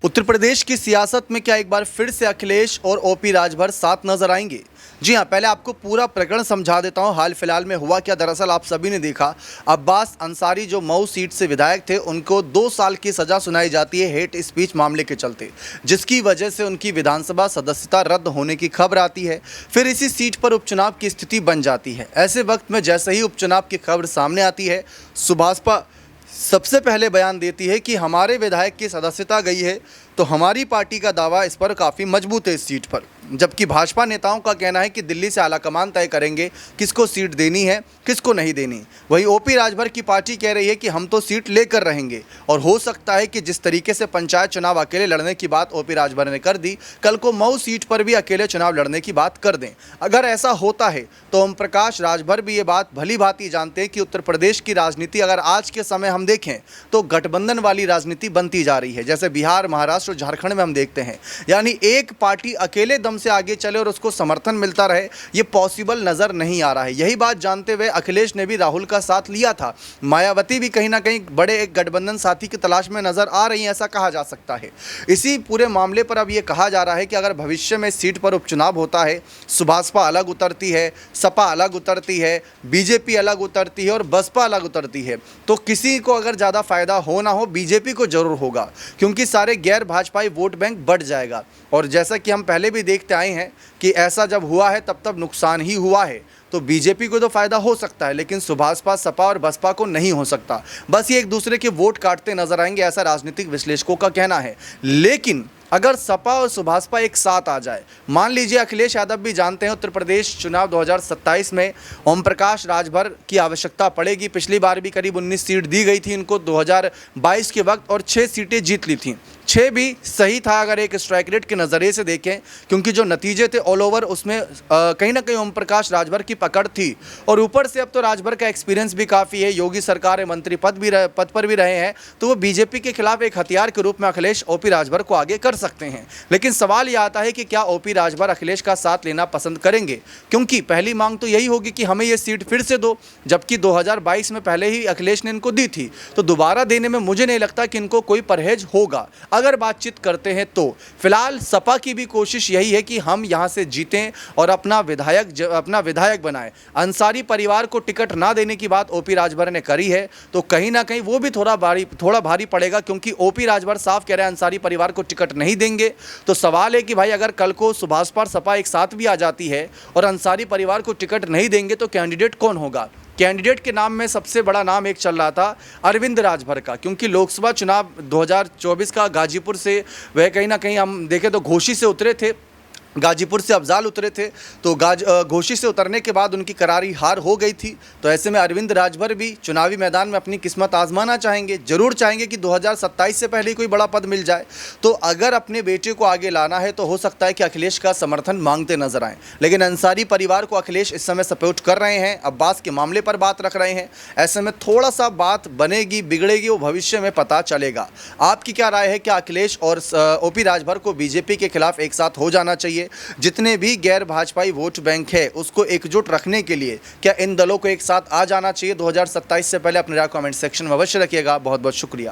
उत्तर प्रदेश की सियासत में क्या एक बार फिर से अखिलेश और ओपी राजभर साथ नजर आएंगे? जी हां, पहले आपको पूरा प्रकरण समझा देता हूं। हाल फिलहाल में हुआ क्या, दरअसल आप सभी ने देखा, अब्बास अंसारी जो मऊ सीट से विधायक थे, उनको 2 साल की सजा सुनाई जाती है हेट स्पीच मामले के चलते, जिसकी वजह से उनकी विधानसभा सदस्यता रद्द होने की खबर आती है। फिर इसी सीट पर उपचुनाव की स्थिति बन जाती है। ऐसे वक्त में जैसे ही उपचुनाव की खबर सामने आती है, सुभाषपा सबसे पहले बयान देती है कि हमारे विधायक की सदस्यता गई है, तो हमारी पार्टी का दावा इस पर काफ़ी मजबूत है इस सीट पर। जबकि भाजपा नेताओं का कहना है कि दिल्ली से आलाकमान तय करेंगे किसको सीट देनी है, किसको नहीं देनी। वहीं ओपी राजभर की पार्टी कह रही है कि हम तो सीट लेकर रहेंगे, और हो सकता है कि जिस तरीके से पंचायत चुनाव अकेले लड़ने की बात ओपी राजभर ने कर दी, कल को मऊ सीट पर भी अकेले चुनाव लड़ने की बात कर दें। अगर ऐसा होता है तो ओम प्रकाश राजभर भी ये बात भली भांति जानते हैं कि उत्तर प्रदेश की राजनीति अगर आज के समय हम देखें तो गठबंधन वाली राजनीति बनती जा रही है। जैसे बिहार, महाराष्ट्र और झारखंड में हम देखते हैं, यानी एक पार्टी अकेले दम से आगे चले और उसको समर्थन मिलता रहे, ये पॉसिबल नजर नहीं आ रहा है। यही बात जानते हुए अखिलेश ने भी राहुल का साथ लिया था। मायावती भी कहीं ना कहीं बड़े एक गठबंधन साथी की तलाश में नजर आ रही है, ऐसा कहा जा सकता है। इसी पूरे मामले पर अब ये कहा जा रहा है कि अगर भविष्य में सीट पर उपचुनाव होता है, सुभाषपा अलग उतरती है, सपा अलग उतरती है, बीजेपी अलग उतरती है और बसपा अलग उतरती है, तो किसी को अगर ज़्यादा फायदा हो ना हो, बीजेपी को जरूर होगा, क्योंकि सारे गैर भाजपाई वोट बैंक बढ़ जाएगा। और जैसा कि हम पहले भी देखते आए हैं कि ऐसा जब हुआ है तब नुकसान ही हुआ है। तो बीजेपी को तो फायदा हो सकता है, लेकिन सुभाषपा, सपा और बसपा को नहीं हो सकता। बस ये एक दूसरे के वोट काटते नजर आएंगे, ऐसा राजनीतिक विश्लेषकों का कहना है। लेकिन अगर सपा और सुभाषपा एक साथ आ जाए, मान लीजिए अखिलेश यादव भी जानते हैं उत्तर प्रदेश चुनाव 2027 में ओम प्रकाश राजभर की आवश्यकता पड़ेगी। पिछली बार भी करीब 19 सीट दी गई थी इनको 2022 के वक्त, और 6 सीटें जीत ली थी। 6 भी सही था अगर एक स्ट्राइक रेट के नज़रिए से देखें, क्योंकि जो नतीजे थे ऑल ओवर उसमें कहीं ना कहीं ओम प्रकाश राजभर की पकड़ थी। और ऊपर से अब तो राजभर का एक्सपीरियंस भी काफ़ी है, योगी सरकार में मंत्री पद पर भी रहे हैं, तो वो बीजेपी के खिलाफ एक हथियार के रूप में अखिलेश ओपी राजभर को आगे कर सकते हैं। लेकिन सवाल यह आता है कि क्या ओपी राजभर अखिलेश का साथ लेना पसंद करेंगे, क्योंकि पहली मांग तो यही होगी कि हमें ये सीट फिर से दो, जबकि 2022 में पहले ही अखिलेश ने इनको दी थी, तो दोबारा देने में मुझे नहीं लगता कि इनको कोई परहेज होगा अगर बातचीत करते हैं तो। फिलहाल सपा की भी कोशिश यही है कि हम यहां से जीतें और अपना विधायक बनाएं। अंसारी परिवार को टिकट ना देने की बात ओपी राजभर ने करी है, तो कहीं ना कहीं वो भी थोड़ा भारी पड़ेगा, क्योंकि ओपी राजभर साफ कह रहे हैं अंसारी परिवार को टिकट नहीं देंगे। तो सवाल है कि भाई अगर कल को सुभाषपा सपा एक साथ भी आ जाती है और अंसारी परिवार को टिकट नहीं देंगे, तो कैंडिडेट कौन होगा? कैंडिडेट के नाम में सबसे बड़ा नाम एक चल रहा था अरविंद राजभर का, क्योंकि लोकसभा चुनाव 2024 का गाजीपुर से वह कहीं ना कहीं हम देखें तो घोषी से उतरे थे, गाजीपुर से अफजाल उतरे थे, तो घोषी से उतरने के बाद उनकी करारी हार हो गई थी। तो ऐसे में अरविंद राजभर भी चुनावी मैदान में अपनी किस्मत आजमाना चाहेंगे, जरूर चाहेंगे कि 2027 से पहले कोई बड़ा पद मिल जाए। तो अगर अपने बेटे को आगे लाना है तो हो सकता है कि अखिलेश का समर्थन मांगते नजर आए, लेकिन अंसारी परिवार को अखिलेश इस समय सपोर्ट कर रहे हैं, अब्बास के मामले पर बात रख रहे हैं। ऐसे में थोड़ा सा बात बनेगी बिगड़ेगी, वो भविष्य में पता चलेगा। आपकी क्या राय है, क्या अखिलेश और ओपी राजभर को बीजेपी के खिलाफ एक साथ हो जाना चाहिए? जितने भी गैर भाजपाई वोट बैंक है उसको एकजुट रखने के लिए क्या इन दलों को एक साथ आ जाना चाहिए 2027 से पहले? अपने राय कमेंट सेक्शन में अवश्य रखिएगा। बहुत बहुत शुक्रिया।